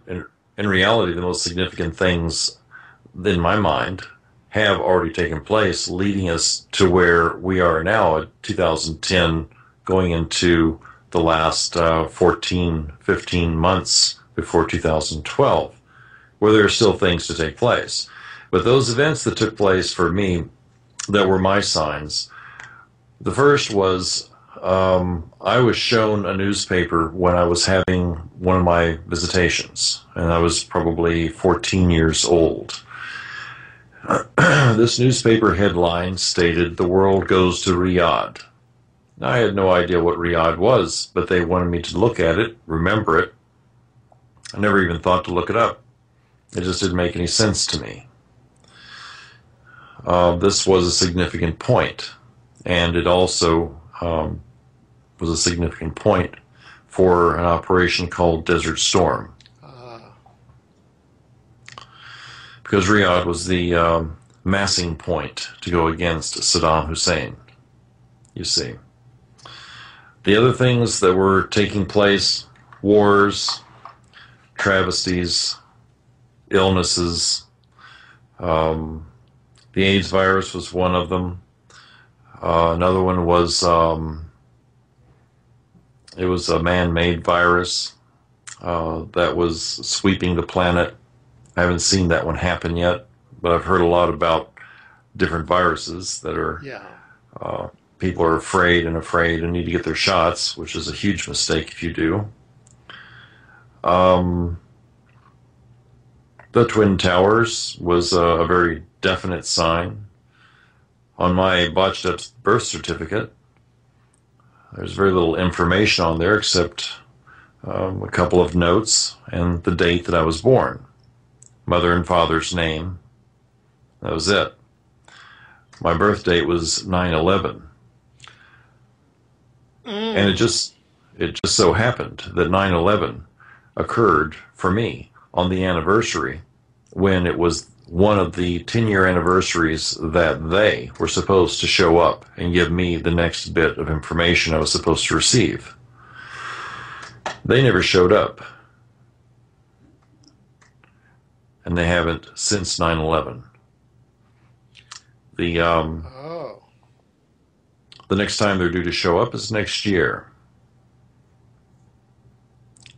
in reality, the most significant things in my mind have already taken place, leading us to where we are now at 2010, going into the last 14, 15 months before 2012, where there are still things to take place. But those events that took place for me that were my signs, the first was I was shown a newspaper when I was having one of my visitations, and I was probably 14 years old. This newspaper headline stated, "The world goes to Riyadh." Now, I had no idea what Riyadh was, but they wanted me to look at it, remember it. I never even thought to look it up. It just didn't make any sense to me. This was a significant point, and it also was a significant point for an operation called Desert Storm. Because Riyadh was the massing point to go against Saddam Hussein, you see. The other things that were taking place, wars, travesties, illnesses, the AIDS virus was one of them. Another one was, it was a man-made virus that was sweeping the planet. I haven't seen that one happen yet, but I've heard a lot about different viruses that are, people are afraid and need to get their shots, which is a huge mistake if you do. The Twin Towers was a very definite sign. On my botched up birth certificate, there's very little information on there except a couple of notes and the date that I was born. Mother and father's name. That was it. My birth date was 9/11. And it just so happened that 9/11 occurred for me on the anniversary when it was one of the 10-year anniversaries that they were supposed to show up and give me the next bit of information I was supposed to receive. They never showed up. And they haven't since 9/11. The next time they're due to show up is next year.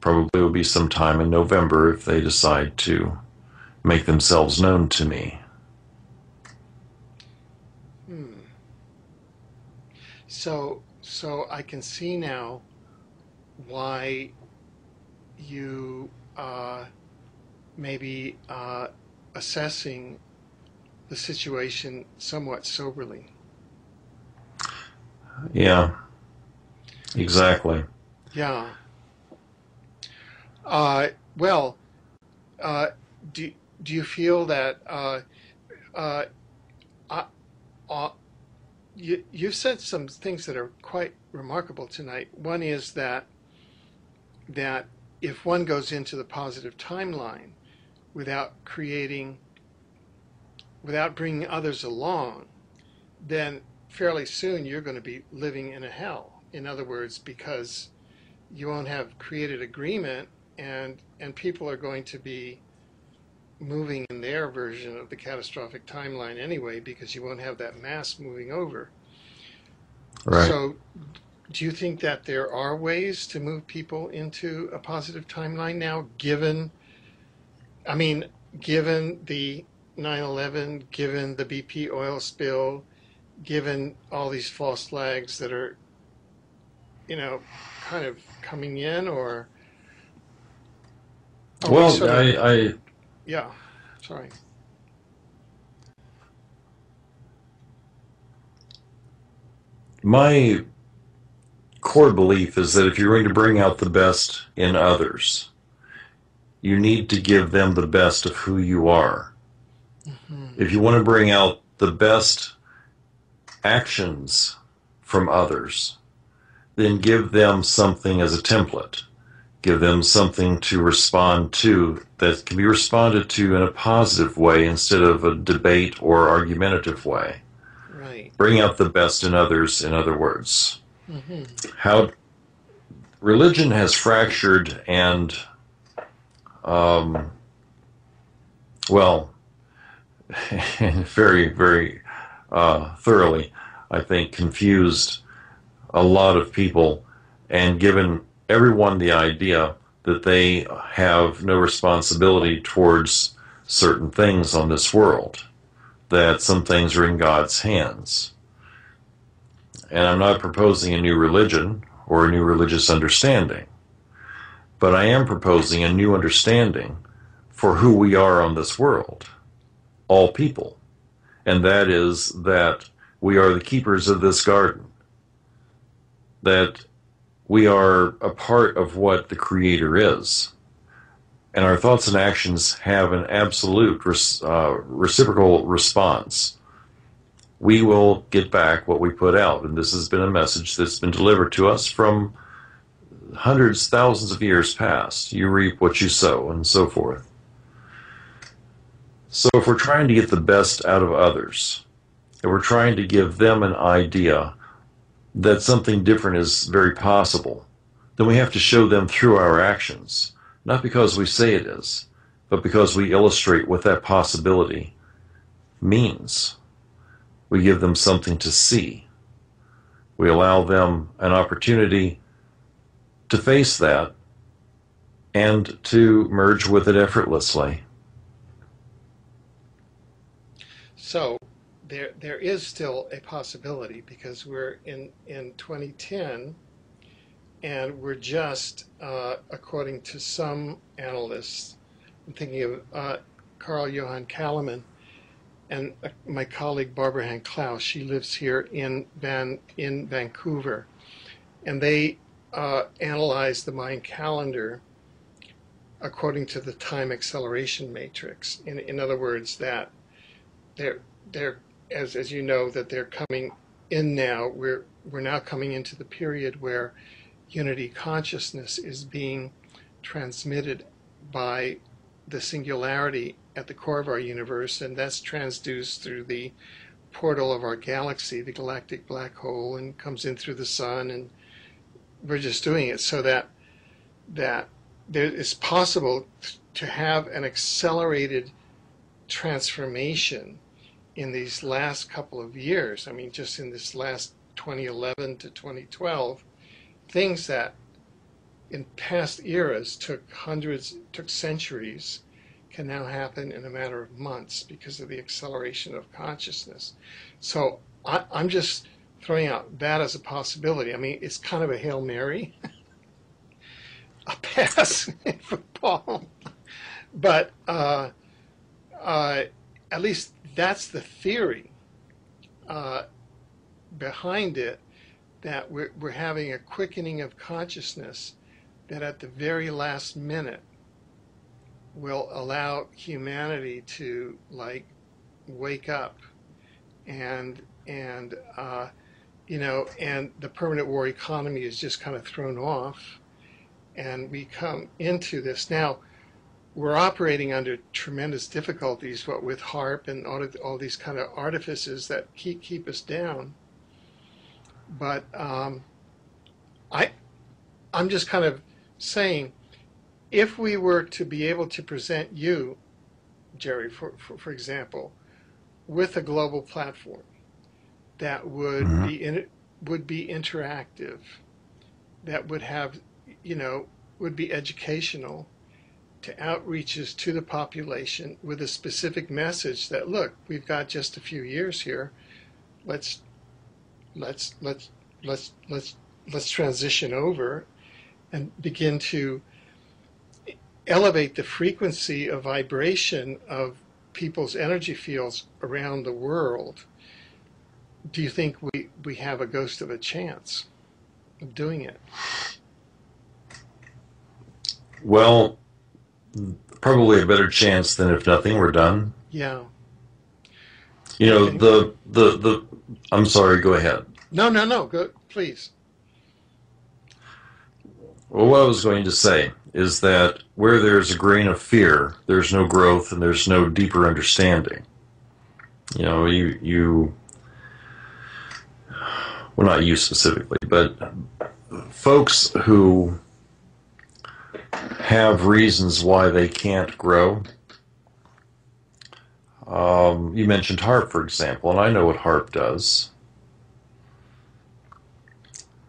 Probably will be sometime in November if they decide to make themselves known to me. So I can see now why you maybe assessing the situation somewhat soberly. Yeah, exactly. Yeah. Well, do you feel that you've said some things that are quite remarkable tonight. One is that if one goes into the positive timeline without bringing others along, then fairly soon you're going to be living in a hell. In other words, because you won't have created agreement, and people are going to be moving in their version of the catastrophic timeline anyway, because you won't have that mass moving over. Right. So do you think that there are ways to move people into a positive timeline now, given the 9/11, given the BP oil spill, given all these false flags that are, kind of coming in, or Well, sort of, yeah, sorry. my core belief is that if you're going to bring out the best in others, you need to give them the best of who you are. If you want to bring out the best actions from others, then give them something as a template. Give them something to respond to that can be responded to in a positive way instead of a debate or argumentative way. Right. Bring out the best in others, in other words. How religion has fractured and um, well, very, very thoroughly, I think, confused a lot of people and given everyone the idea that they have no responsibility towards certain things on this world, that some things are in God's hands. And I'm not proposing a new religion or a new religious understanding, but I am proposing a new understanding for who we are on this world, all people. And that is that we are the keepers of this garden, that we are a part of what the Creator is. And our thoughts and actions have an absolute reciprocal response. We will get back what we put out. And this has been a message that's been delivered to us from hundreds, thousands of years past. You reap what you sow, and so forth. So if we're trying to get the best out of others, if we're trying to give them an idea that something different is very possible, then we have to show them through our actions, not because we say it is, but because we illustrate what that possibility means. We give them something to see. We allow them an opportunity to face that and to merge with it effortlessly. So there is still a possibility, because we're in 2010, and we're just, according to some analysts, I'm thinking of Carl Johan Kalaman and my colleague Barbara Han Klaus. She lives here in Vancouver, and they analyze the Mayan calendar according to the time acceleration matrix. In other words, that they're as you know, that they're coming in now. We're now coming into the period where unity consciousness is being transmitted by the singularity at the core of our universe, and that's transduced through the portal of our galaxy, the galactic black hole, and comes in through the sun, and we're just doing it so that there is possible to have an accelerated transformation in these last couple of years. I mean, just in this last 2011 to 2012, things that in past eras took centuries can now happen in a matter of months because of the acceleration of consciousness. So I'm just throwing out that as a possibility. I mean, it's kind of a Hail Mary, a pass in football, but at least that's the theory behind it, that we're having a quickening of consciousness that at the very last minute will allow humanity to wake up, and and the permanent war economy is just kind of thrown off, and we come into this now. We're operating under tremendous difficulties, what with HARP and all these kind of artifices that keep us down. But I'm just kind of saying, if we were to be able to present you, Jerry, for example, with a global platform that would be interactive, that would have, would be educational, to outreaches to the population with a specific message that, look, we've got just a few years here. Let's transition over and begin to elevate the frequency of vibration of people's energy fields around the world. Do you think we have a ghost of a chance of doing it? Well, probably a better chance than if nothing were done. Yeah. The I'm sorry, go ahead. No, go, please. Well, what I was going to say is that where there's a grain of fear, there's no growth and there's no deeper understanding. Well, not you specifically, but folks who have reasons why they can't grow. You mentioned HARP, for example, and I know what HARP does.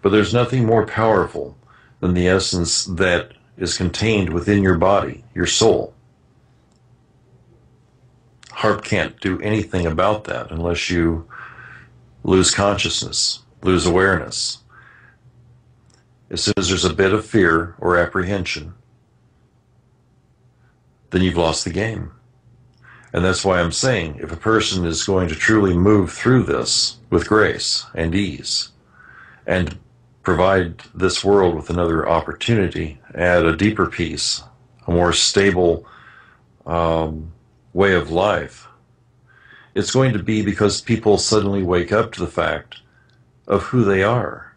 But there's nothing more powerful than the essence that is contained within your body, your soul. HARP can't do anything about that unless you lose consciousness, lose awareness. As soon as there's a bit of fear or apprehension, then you've lost the game. And that's why I'm saying, if a person is going to truly move through this with grace and ease, and provide this world with another opportunity, add a deeper peace, a more stable way of life, it's going to be because people suddenly wake up to the fact of who they are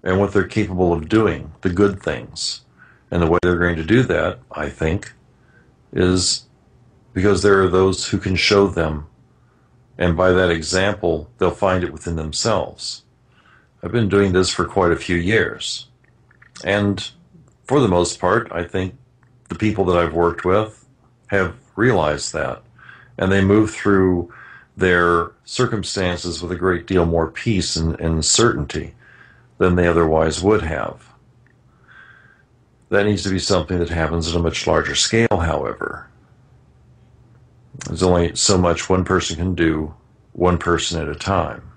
and what they're capable of doing, the good things. And the way they're going to do that, I think, is because there are those who can show them. And by that example, they'll find it within themselves. I've been doing this for quite a few years. And for the most part, I think the people that I've worked with have realized that. And they move through their circumstances with a great deal more peace and certainty than they otherwise would have. That needs to be something that happens at a much larger scale, however. There's only so much one person can do, one person at a time.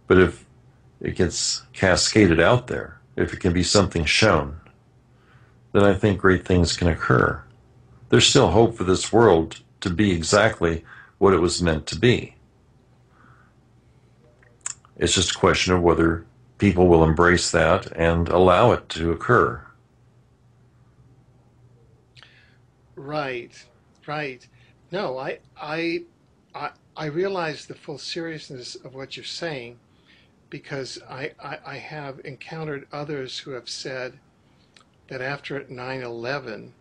But if it gets cascaded out there, if it can be something shown, then I think great things can occur. There's still hope for this world to be exactly what it was meant to be. It's just a question of whether people will embrace that and allow it to occur. Right, right. No, I realize the full seriousness of what you're saying because I have encountered others who have said that after 9/11,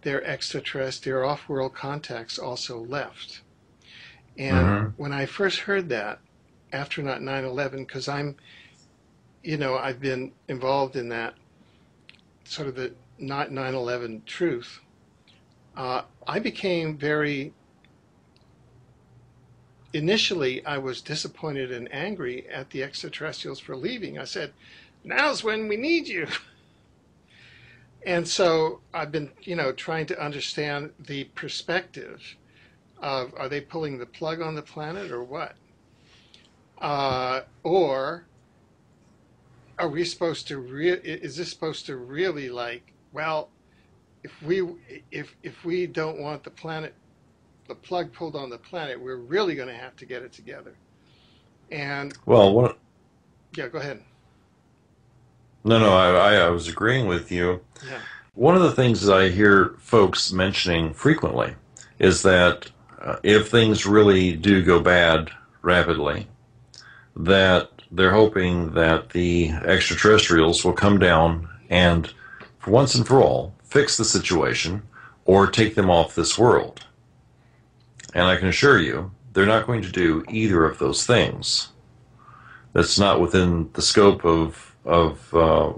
their extraterrestrial, their off-world contacts also left. And when I first heard that after not 9/11, because I've been involved in that sort of the not 9/11 truth, I became initially I was disappointed and angry at the extraterrestrials for leaving. I said, now's when we need you. And so I've been, trying to understand the perspective of, are they pulling the plug on the planet or what? Or are we supposed to, is this supposed to really if we don't want the plug pulled on the planet, we're really going to have to get it together. And yeah, go ahead. No, I was agreeing with you. Yeah. One of the things that I hear folks mentioning frequently is that if things really do go bad rapidly, that they're hoping that the extraterrestrials will come down and, for once and for all, fix the situation or take them off this world. And I can assure you, they're not going to do either of those things. That's not within the scope of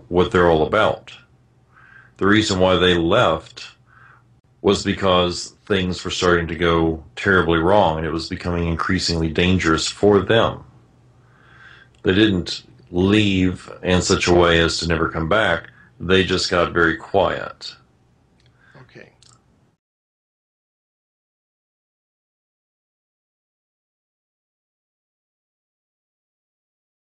what they're all about. The reason why they left was because things were starting to go terribly wrong and it was becoming increasingly dangerous for them. They didn't leave in such a way as to never come back. They just got very quiet.